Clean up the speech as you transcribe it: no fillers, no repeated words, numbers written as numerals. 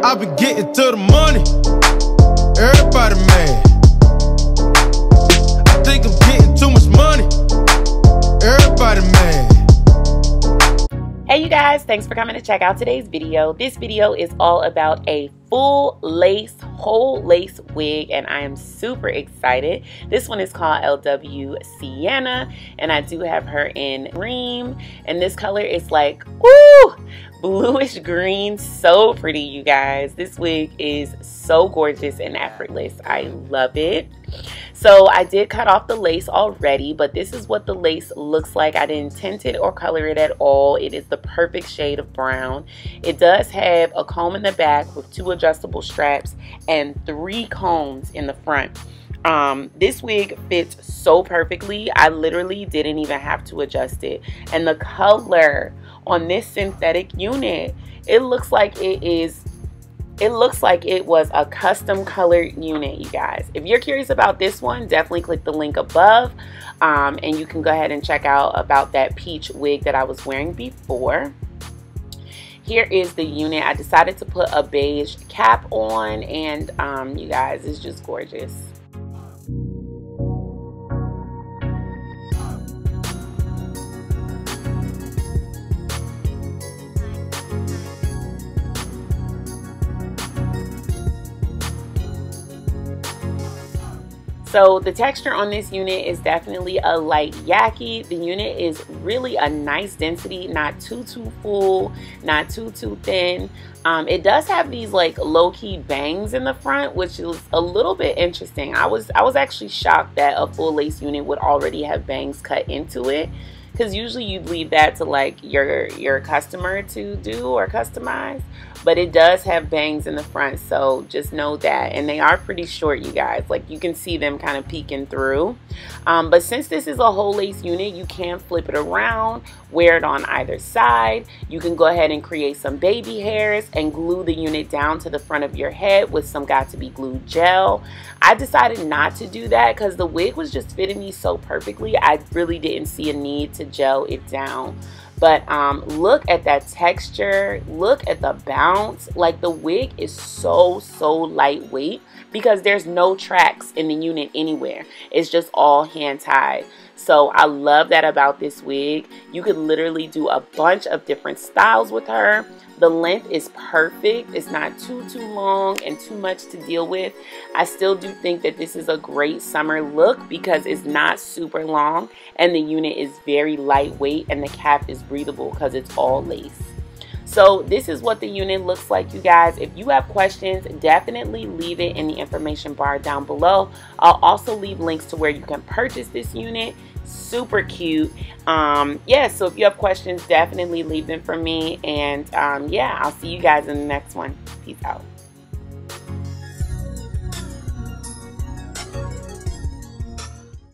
I be getting to the money. Everybody mad. I think I'm getting too much money. Everybody mad. Hey you guys, thanks for coming to check out today's video. This video is all about a full lace, whole lace wig, and I am super excited. This one is called LW Sienna, and I do have her in cream, and this color is like, woo, bluish green. So pretty, you guys. This wig is so gorgeous and effortless. I love it. So I did cut off the lace already, but this is what the lace looks like. I didn't tint it or color it at all. It is the perfect shade of brown. It does have a comb in the back with 2 adjustable straps and 3 combs in the front. This wig fits so perfectly. I literally didn't even have to adjust it. And the color on this synthetic unit, it looks like it was a custom colored unit, you guys. If you're curious about this one, definitely click the link above, and you can go ahead and check out about that peach wig that I was wearing before. Here is the unit. I decided to put a beige cap on, and you guys, it's just gorgeous. So the texture on this unit is definitely a light yaki. The unit is really a nice density, not too full, not too thin. It does have these like low-key bangs in the front, which is a little bit interesting. I was actually shocked that a full lace unit would already have bangs cut into it, because usually you'd leave that to like your customer to do or customize. But it does have bangs in the front, so just know that. And they are pretty short, you guys. Like, you can see them kind of peeking through. But since this is a whole lace unit, you can flip it around, wear it on either side. You can go ahead and create some baby hairs and glue the unit down to the front of your head with some got-to-be glue gel. I decided not to do that because the wig was just fitting me so perfectly. I really didn't see a need to gel it down. But look at that texture, look at the bounce. Like, the wig is so lightweight because there's no tracks in the unit anywhere. It's just all hand tied. So I love that about this wig. You could literally do a bunch of different styles with her. The length is perfect. It's not too long and too much to deal with. I still do think that this is a great summer look because it's not super long and the unit is very lightweight and the cap is breathable because it's all lace. So this is what the unit looks like, you guys. If you have questions, definitely leave it in the information bar down below. I'll also leave links to where you can purchase this unit. Super cute. Yeah, so if you have questions, definitely leave them for me. And yeah, I'll see you guys in the next one. Peace out.